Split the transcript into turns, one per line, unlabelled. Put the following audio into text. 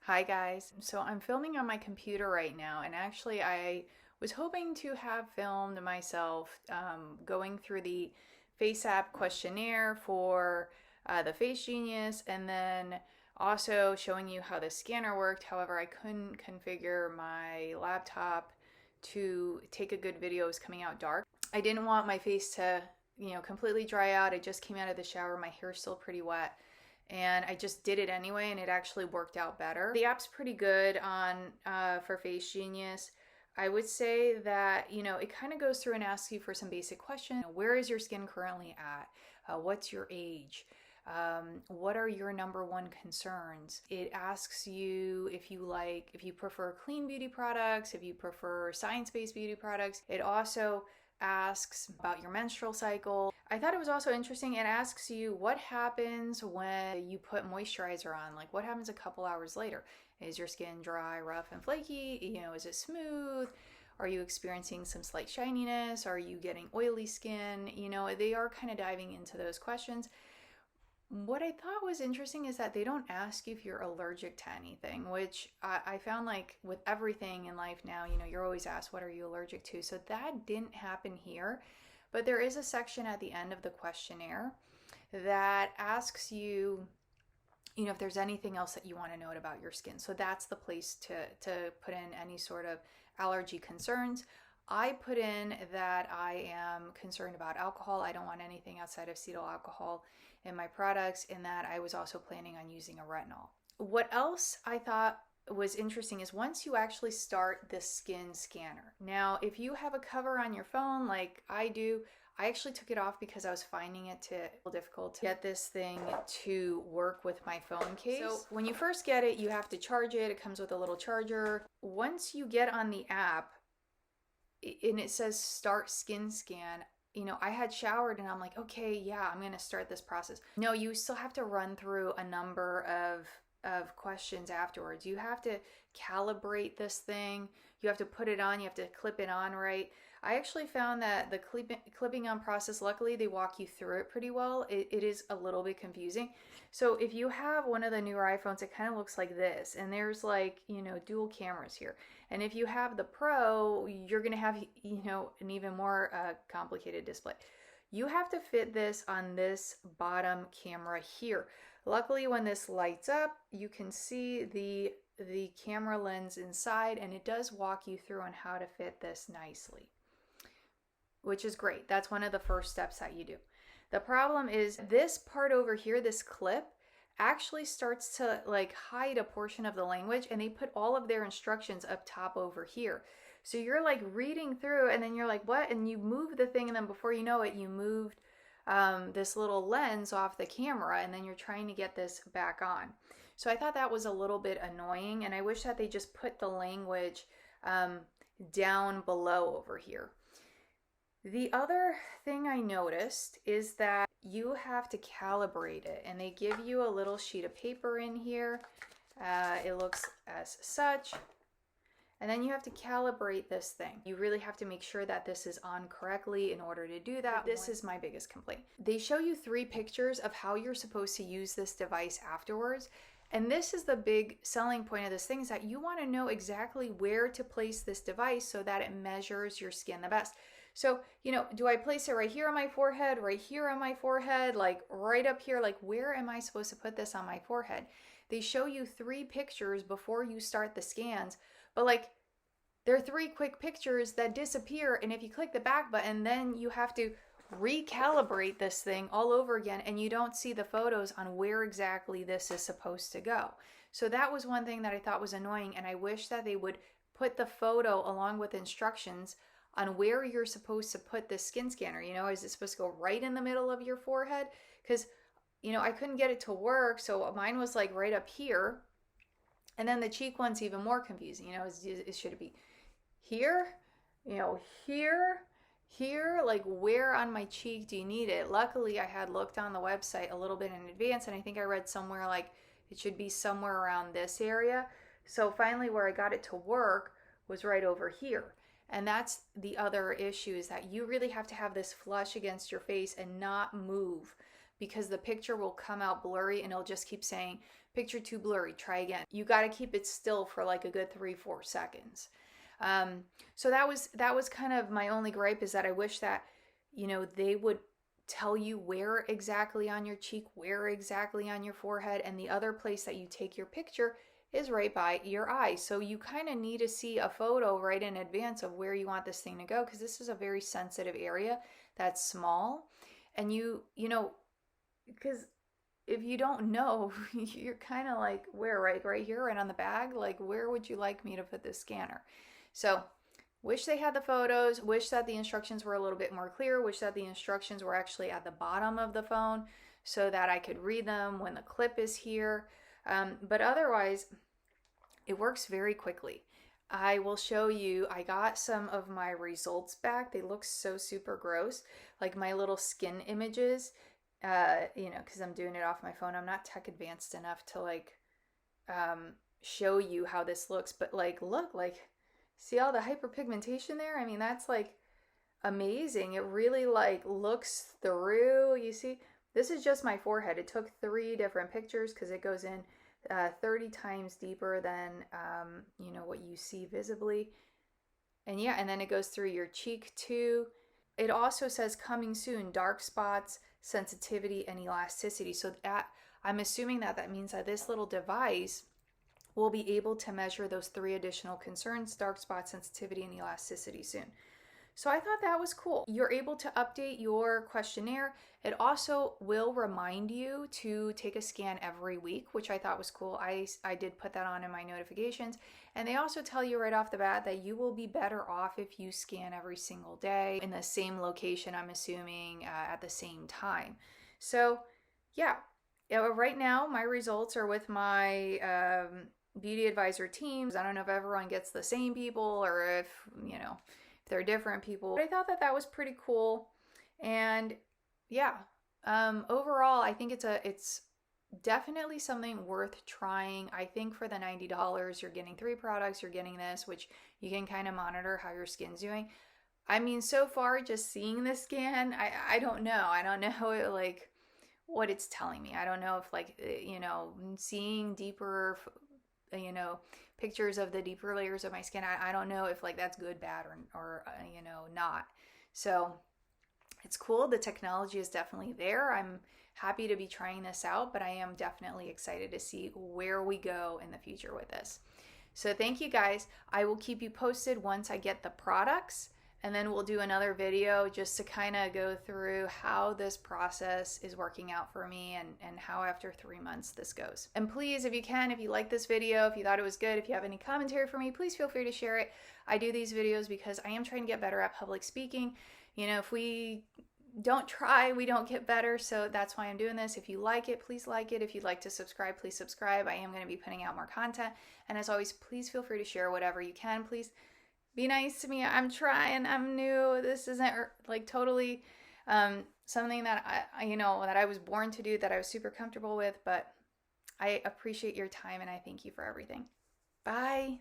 Hi guys. So I'm filming on my computer right now, and actually I was hoping to have filmed myself going through the Face App questionnaire for the FaceGenius, and then also showing you how the scanner worked. However, I couldn't configure my laptop to take a good video. It was coming out dark. I didn't want my face to, completely dry out. I just came out of the shower. My hair's still pretty wet. And I just did it anyway, and it actually worked out better. The app's pretty good on for FaceGenius. I would say that, it kind of goes through and asks you for some basic questions. Where is your skin currently at? What's your age? What are your number one concerns? It asks you if you prefer clean beauty products, if you prefer science-based beauty products. It also asks about your menstrual cycle. I thought it was also interesting. It asks you what happens when you put moisturizer on, like what happens a couple hours later. Is your skin dry, rough, and flaky? Is it smooth? Are you experiencing some slight shininess? Are you getting oily skin? They are kind of diving into those questions. What I thought was interesting is that they don't ask you if you're allergic to anything, which I found like with everything in life now, you're always asked, what are you allergic to? So that didn't happen here, but there is a section at the end of the questionnaire that asks you, if there's anything else that you want to know about your skin. So that's the place to put in any sort of allergy concerns. I put in that I am concerned about alcohol. I don't want anything outside of cetyl alcohol in my products, and that I was also planning on using a retinol. What else I thought was interesting is once you actually start the skin scanner. Now, if you have a cover on your phone like I do, I actually took it off because I was finding it difficult to get this thing to work with my phone case. So when you first get it, you have to charge it. It comes with a little charger. Once you get on the app, and it says start skin scan, I had showered and I'm like, okay, yeah, I'm going to start this process. No, you still have to run through a number of questions afterwards. You have to calibrate this thing. You have to put it on. You have to clip it on right. I actually found that the clipping on process, luckily they walk you through it pretty well. It is a little bit confusing. So if you have one of the newer iPhones, it kind of looks like this. And there's like, dual cameras here. And if you have the Pro, you're going to have, an even more complicated display. You have to fit this on this bottom camera here. Luckily, when this lights up, you can see the camera lens inside, and it does walk you through on how to fit this nicely, which is great. That's one of the first steps that you do. The problem is this part over here, this clip, actually starts to like hide a portion of the language, and they put all of their instructions up top over here. So you're like reading through, and then you're like, what? And you move the thing, and then before you know it, you moved this little lens off the camera, and then you're trying to get this back on. So I thought that was a little bit annoying, and I wish that they just put the language down below over here. The other thing I noticed is that you have to calibrate it, and they give you a little sheet of paper in here. It looks as such. And then you have to calibrate this thing. You really have to make sure that this is on correctly in order to do that. This is my biggest complaint. They show you 3 pictures of how you're supposed to use this device afterwards. And this is the big selling point of this thing, is that you want to know exactly where to place this device so that it measures your skin the best. So, do I place it right here on my forehead, right here on my forehead, like right up here? Like, where am I supposed to put this on my forehead? They show you 3 pictures before you start the scans, but like they're 3 quick pictures that disappear. And if you click the back button, then you have to recalibrate this thing all over again, and you don't see the photos on where exactly this is supposed to go. So that was one thing that I thought was annoying, and I wish that they would put the photo along with instructions on where you're supposed to put this skin scanner. Is it supposed to go right in the middle of your forehead? Because, I couldn't get it to work, so mine was like right up here. And then the cheek one's even more confusing. Should it be here? Here? Like, where on my cheek do you need it? Luckily, I had looked on the website a little bit in advance, and I think I read somewhere like it should be somewhere around this area. So finally, where I got it to work was right over here. And that's the other issue, is that you really have to have this flush against your face and not move, because the picture will come out blurry and it'll just keep saying picture too blurry, try again. You got to keep it still for like a good 3-4 seconds. So that was kind of my only gripe, is that I wish that, you know, they would tell you where exactly on your cheek, where exactly on your forehead, and the other place that you take your picture is right by your eye. So you kind of need to see a photo right in advance of where you want this thing to go, because this is a very sensitive area that's small. And you know, because if you don't know, you're kind of like, where, right here, right on the bag, like, where would you like me to put this scanner? So wish they had the photos, wish that the instructions were a little bit more clear, wish that the instructions were actually at the bottom of the phone so that I could read them when the clip is here. But otherwise, it works very quickly. I will show you, I got some of my results back. They look so super gross, like my little skin images, you know, because I'm doing it off my phone. I'm not tech advanced enough to like show you how this looks, but like, look, like, see all the hyperpigmentation there? I mean, that's like amazing. It really like looks through. You see, this is just my forehead. It took 3 different pictures because it goes in 30 times deeper than, you know, what you see visibly. And yeah, and then it goes through your cheek too. It also says coming soon, dark spots, sensitivity, and elasticity. So that, I'm assuming that that means that this little device will be able to measure those 3 additional concerns, dark spot, sensitivity, and elasticity soon. So I thought that was cool. You're able to update your questionnaire. It also will remind you to take a scan every week, which I thought was cool. I did put that on in my notifications. And they also tell you right off the bat that you will be better off if you scan every single day in the same location, I'm assuming, at the same time. So yeah, right now my results are with my beauty advisor teams. I don't know if everyone gets the same people or if, you know, if they're different people. But I thought that that was pretty cool. And yeah, overall, I think it's definitely something worth trying. I think for the $90, you're getting 3 products. You're getting this, which you can kind of monitor how your skin's doing. I mean, so far, just seeing this scan, I don't know. I don't know like what it's telling me. I don't know if like, you know, seeing deeper, you know, pictures of the deeper layers of my skin, I don't know if like that's good, bad, or you know, not. So it's cool. The technology is definitely there. I'm happy to be trying this out, but I am definitely excited to see where we go in the future with this. So thank you guys. I will keep you posted once I get the products, and then we'll do another video just to kind of go through how this process is working out for me and how after 3 months this goes. And please, if you can, if you like this video, if you thought it was good, if you have any commentary for me, please feel free to share it. I do these videos because I am trying to get better at public speaking. You know, if we don't try, we don't get better. So that's why I'm doing this. If you like it, please like it. If you'd like to subscribe, please subscribe. I am going to be putting out more content. And as always, please feel free to share whatever you can. Please be nice to me. I'm trying. I'm new. This isn't like totally something that I, you know, that I was born to do, that I was super comfortable with, but I appreciate your time and I thank you for everything. Bye.